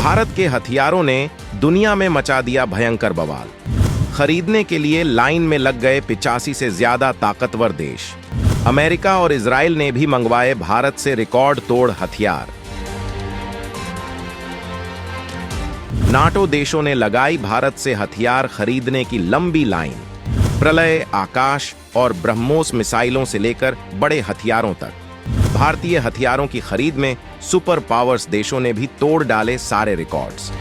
भारत के हथियारों ने दुनिया में मचा दिया भयंकर बवाल। खरीदने के लिए लाइन में लग गए 85 से ज्यादा ताकतवर देश। अमेरिका और इजराइल ने भी मंगवाए भारत से रिकॉर्ड तोड़ हथियार। नाटो देशों ने लगाई भारत से हथियार खरीदने की लंबी लाइन। प्रलय, आकाश और ब्रह्मोस मिसाइलों से लेकर बड़े हथियारों तक भारतीय हथियारों की खरीद में सुपर पावर्स देशों ने भी तोड़ डाले सारे रिकॉर्ड्स।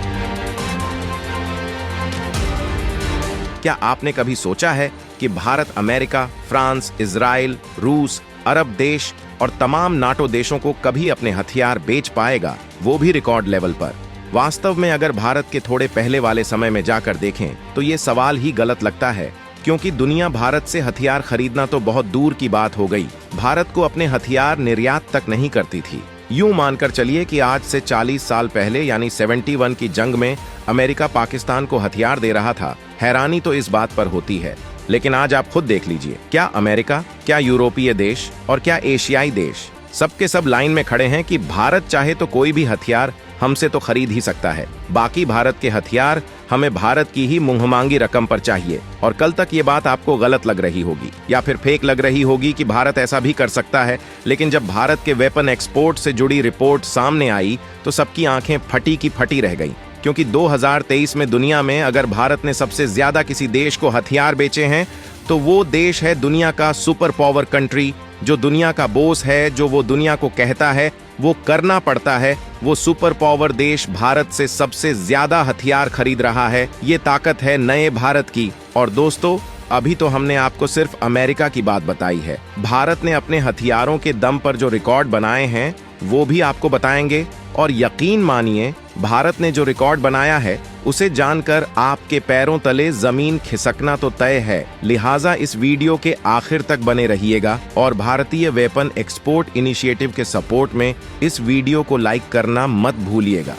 क्या आपने कभी सोचा है कि भारत अमेरिका, फ्रांस, इजराइल, रूस, अरब देश और तमाम नाटो देशों को कभी अपने हथियार बेच पाएगा, वो भी रिकॉर्ड लेवल पर? वास्तव में अगर भारत के थोड़े पहले वाले समय में जाकर देखें तो ये सवाल ही गलत लगता है, क्योंकि दुनिया भारत से हथियार खरीदना तो बहुत दूर की बात हो गई, भारत को अपने हथियार निर्यात तक नहीं करती थी। यूं मानकर चलिए कि आज से 40 साल पहले यानी 71 की जंग में अमेरिका पाकिस्तान को हथियार दे रहा था। हैरानी तो इस बात पर होती है, लेकिन आज आप खुद देख लीजिए, क्या अमेरिका, क्या यूरोपीय देश और क्या एशियाई देश सबके सब लाइन में खड़े हैं कि भारत चाहे तो कोई भी हथियार हमसे तो खरीद ही सकता है, बाकी भारत के हथियार हमें भारत की ही मुंहमांगी रकम पर चाहिए। और कल तक ये बात आपको गलत लग रही होगी या फिर फेक लग रही होगी कि भारत ऐसा भी कर सकता है, लेकिन जब भारत के वेपन एक्सपोर्ट से जुड़ी रिपोर्ट सामने आई तो सबकी आंखें फटी की फटी रह गईं, क्योंकि 2023 में दुनिया में अगर भारत ने सबसे ज्यादा किसी देश को हथियार बेचे हैं तो वो देश है दुनिया का सुपर पावर कंट्री, जो दुनिया का बॉस है, जो वो दुनिया को कहता है वो करना पड़ता है। वो सुपर पावर देश भारत से सबसे ज्यादा हथियार खरीद रहा है। ये ताकत है नए भारत की। और दोस्तों, अभी तो हमने आपको सिर्फ अमेरिका की बात बताई है, भारत ने अपने हथियारों के दम पर जो रिकॉर्ड बनाए हैं वो भी आपको बताएंगे। और यकीन मानिए, भारत ने जो रिकॉर्ड बनाया है उसे जानकर आपके पैरों तले जमीन खिसकना तो तय है। लिहाजा इस वीडियो के आखिर तक बने रहिएगा और भारतीय वेपन एक्सपोर्ट इनिशिएटिव के सपोर्ट में इस वीडियो को लाइक करना मत भूलिएगा।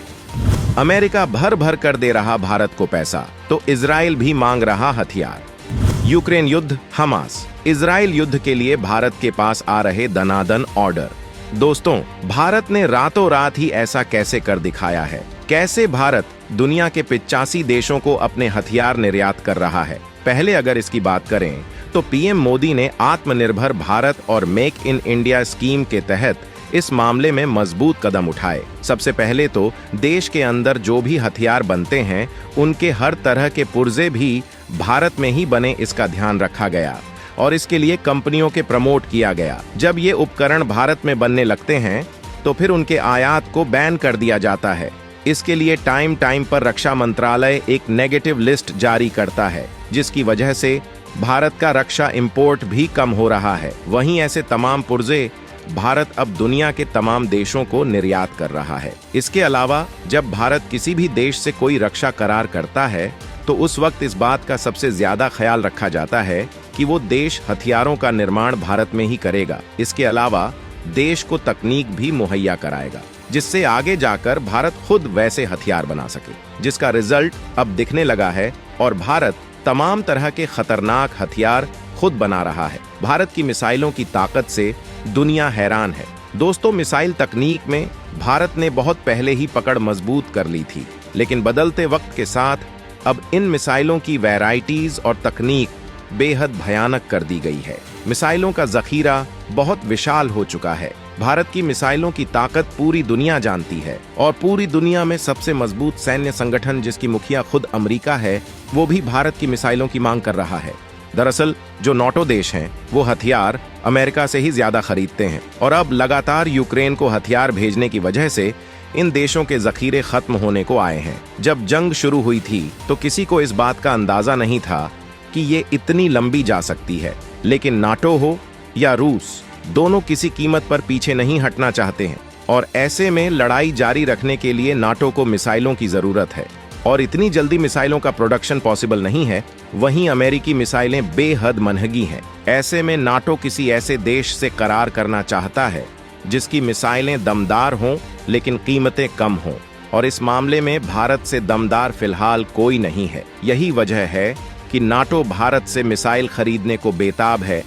अमेरिका भर भर कर दे रहा भारत को पैसा, तो इजराइल भी मांग रहा हथियार। यूक्रेन युद्ध, हमास, इजराइल युद्ध के लिए भारत के पास आ रहे दनादन ऑर्डर। दोस्तों, भारत ने रातों रात ही ऐसा कैसे कर दिखाया है? कैसे भारत दुनिया के 85 देशों को अपने हथियार निर्यात कर रहा है? पहले अगर इसकी बात करें तो पीएम मोदी ने आत्मनिर्भर भारत और मेक इन इंडिया स्कीम के तहत इस मामले में मजबूत कदम उठाए। सबसे पहले तो देश के अंदर जो भी हथियार बनते हैं उनके हर तरह के पुर्जे भी भारत में ही बने, इसका ध्यान रखा गया और इसके लिए कंपनियों के प्रमोट किया गया। जब ये उपकरण भारत में बनने लगते हैं तो फिर उनके आयात को बैन कर दिया जाता है। इसके लिए टाइम टाइम पर रक्षा मंत्रालय एक नेगेटिव लिस्ट जारी करता है, जिसकी वजह से भारत का रक्षा इंपोर्ट भी कम हो रहा है। वहीं ऐसे तमाम पुर्जे भारत अब दुनिया के तमाम देशों को निर्यात कर रहा है। इसके अलावा जब भारत किसी भी देश से कोई रक्षा करार करता है तो उस वक्त इस बात का सबसे ज्यादा ख्याल रखा जाता है कि वो देश हथियारों का निर्माण भारत में ही करेगा। इसके अलावा देश को तकनीक भी मुहैया कराएगा, जिससे आगे जाकर भारत खुद वैसे हथियार बना सके, जिसका रिजल्ट अब दिखने लगा है और भारत तमाम तरह के खतरनाक हथियार खुद बना रहा है। भारत की मिसाइलों की ताकत से दुनिया हैरान है। दोस्तों, मिसाइल तकनीक में भारत ने बहुत पहले ही पकड़ मजबूत कर ली थी, लेकिन बदलते वक्त के साथ अब इन मिसाइलों की वैरायटीज और तकनीक बेहद भयानक कर दी गई है। मिसाइलों का जखीरा बहुत विशाल हो चुका है। भारत की मिसाइलों की ताकत पूरी दुनिया जानती है और पूरी दुनिया में सबसे मजबूत सैन्य संगठन, जिसकी मुखिया खुद अमेरिका है, वो भी भारत की मिसाइलों की मांग कर रहा है। दरअसल जो नाटो देश हैं वो हथियार अमेरिका से ही ज्यादा खरीदते हैं और अब लगातार यूक्रेन को हथियार भेजने की वजह से इन देशों के जखीरे खत्म होने को आए हैं। जब जंग शुरू हुई थी तो किसी को इस बात का अंदाजा नहीं था कि ये इतनी लंबी जा सकती है, लेकिन नाटो हो या रूस, दोनों किसी कीमत पर पीछे नहीं हटना चाहते हैं और ऐसे में लड़ाई जारी रखने के लिए नाटो को मिसाइलों की जरूरत है और इतनी जल्दी मिसाइलों का प्रोडक्शन पॉसिबल नहीं है। वहीं अमेरिकी मिसाइलें बेहद महंगी हैं। ऐसे में नाटो किसी ऐसे देश से करार करना चाहता है जिसकी मिसाइलें दमदार हों लेकिन कीमतें कम हों, और इस मामले में भारत से दमदार फिलहाल कोई नहीं है। यही वजह है कि नाटो भारत से मिसाइल खरीदने को बेताब है।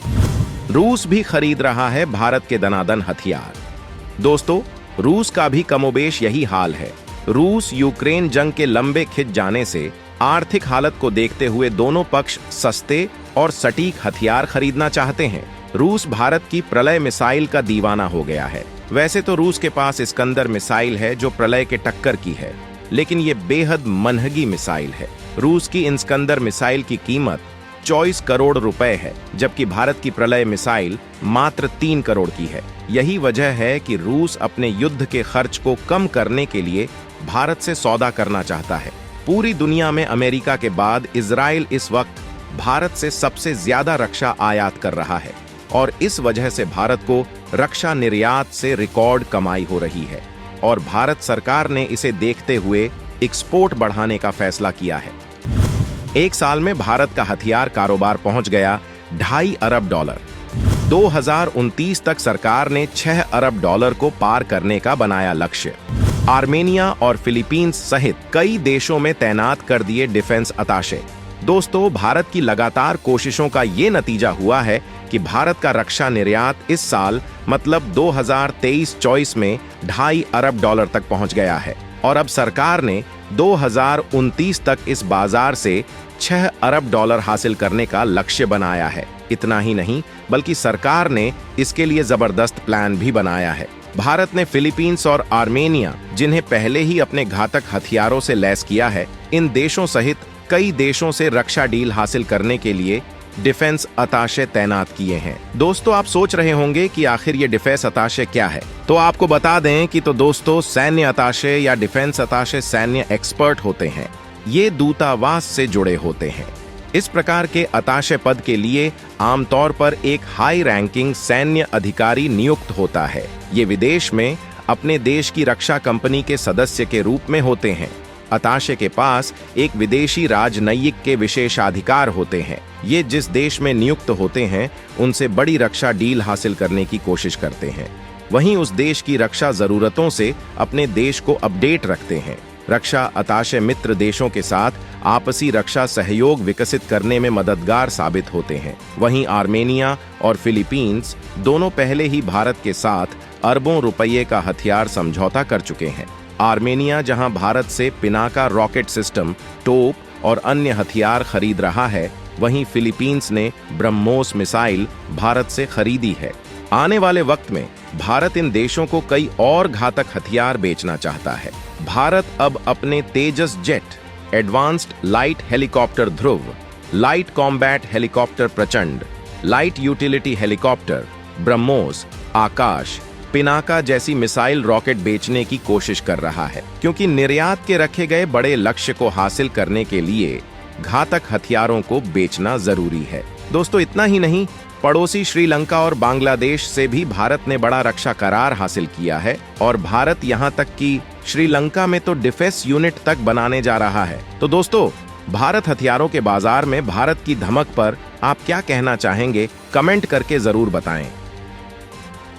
रूस भी खरीद रहा है भारत के दनादन हथियार। दोस्तों, रूस का भी कमोबेश यही हाल है। रूस यूक्रेन जंग के लंबे खिंच जाने से आर्थिक हालत को देखते हुए दोनों पक्ष सस्ते और सटीक हथियार खरीदना चाहते हैं। रूस भारत की प्रलय मिसाइल का दीवाना हो गया है। वैसे तो रूस के पास इस्कंदर मिसाइल है जो प्रलय के टक्कर की है, लेकिन ये बेहद महंगी मिसाइल है। रूस की इस्कंदर मिसाइल की कीमत 24 करोड़ रुपए है, जबकि भारत की प्रलय मिसाइल मात्र 3 करोड़ की है। यही वजह है कि रूस अपने युद्ध के खर्च को कम करने के लिए भारत से सौदा करना चाहता है। पूरी दुनिया में अमेरिका के बाद इजराइल इस वक्त भारत से सबसे ज्यादा रक्षा आयात कर रहा है और इस वजह से भारत को रक्षा निर्यात से रिकॉर्ड कमाई हो रही है और भारत सरकार ने इसे देखते हुए एक्सपोर्ट बढ़ाने का फैसला किया है। एक साल में भारत का हथियार कारोबार पहुंच गया $2.5 अरब। 2029 तक सरकार ने $6 अरब को पार करने का बनाया लक्ष्य। आर्मेनिया और फिलीपींस सहित कई देशों में तैनात कर दिए डिफेंस अताशे। दोस्तों, भारत की लगातार कोशिशों का ये नतीजा हुआ है कि भारत का रक्षा निर्यात इस साल मतलब 2023-24 में $2.5 अरब तक पहुंच गया है और अब सरकार ने 2029 तक इस बाजार से $6 अरब हासिल करने का लक्ष्य बनाया है। इतना ही नहीं, बल्कि सरकार ने इसके लिए जबरदस्त प्लान भी बनाया है। भारत ने फिलीपींस और आर्मेनिया, जिन्हें पहले ही अपने घातक हथियारों से लैस किया है, इन देशों सहित कई देशों से रक्षा डील हासिल करने के लिए डिफेंस अताशे तैनात किए हैं। दोस्तों, आप सोच रहे होंगे कि आखिर ये डिफेंस अताशे क्या है, तो आपको बता दें कि तो दोस्तों, सैन्य अताशे या डिफेंस अताशे सैन्य एक्सपर्ट होते हैं। ये दूतावास से जुड़े होते हैं। इस प्रकार के अताशे पद के लिए आमतौर पर एक हाई रैंकिंग सैन्य अधिकारी नियुक्त होता है। ये विदेश में अपने देश की रक्षा कंपनी के सदस्य के रूप में होते हैं। अताशे के पास एक विदेशी राजनयिक के विशेषाधिकार होते हैं। ये जिस देश में नियुक्त होते हैं उनसे बड़ी रक्षा डील हासिल करने की कोशिश करते हैं। वहीं उस देश की रक्षा जरूरतों से अपने देश को अपडेट रखते हैं। रक्षा अताशे मित्र देशों के साथ आपसी रक्षा सहयोग विकसित करने में मददगार साबित होते हैं। वहीं आर्मेनिया और फिलीपींस दोनों पहले ही भारत के साथ अरबों रुपये का हथियार समझौता कर चुके हैं। आर्मेनिया जहां भारत से पिनाका रॉकेट सिस्टम, तोप और अन्य हथियार खरीद रहा है, वहीं फिलीपींस ने ब्रह्मोस मिसाइल भारत से खरीदी है। आने वाले वक्त में भारत इन देशों को कई और घातक हथियार बेचना चाहता है। भारत अब अपने तेजस जेट, एडवांस्ड लाइट हेलीकॉप्टर ध्रुव, लाइट कॉम्बैट हेलीकॉप्टर प्रचंड, लाइट यूटिलिटी हेलीकॉप्टर, ब्रह्मोस, आकाश, पिनाका जैसी मिसाइल रॉकेट बेचने की कोशिश कर रहा है, क्योंकि निर्यात के रखे गए बड़े लक्ष्य को हासिल करने के लिए घातक हथियारों को बेचना जरूरी है। दोस्तों, इतना ही नहीं, पड़ोसी श्रीलंका और बांग्लादेश से भी भारत ने बड़ा रक्षा करार हासिल किया है और भारत यहां तक कि श्रीलंका में तो डिफेंस यूनिट तक बनाने जा रहा है। तो दोस्तों, भारत हथियारों के बाजार में भारत की धमक पर आप क्या कहना चाहेंगे, कमेंट करके जरूर बताएं।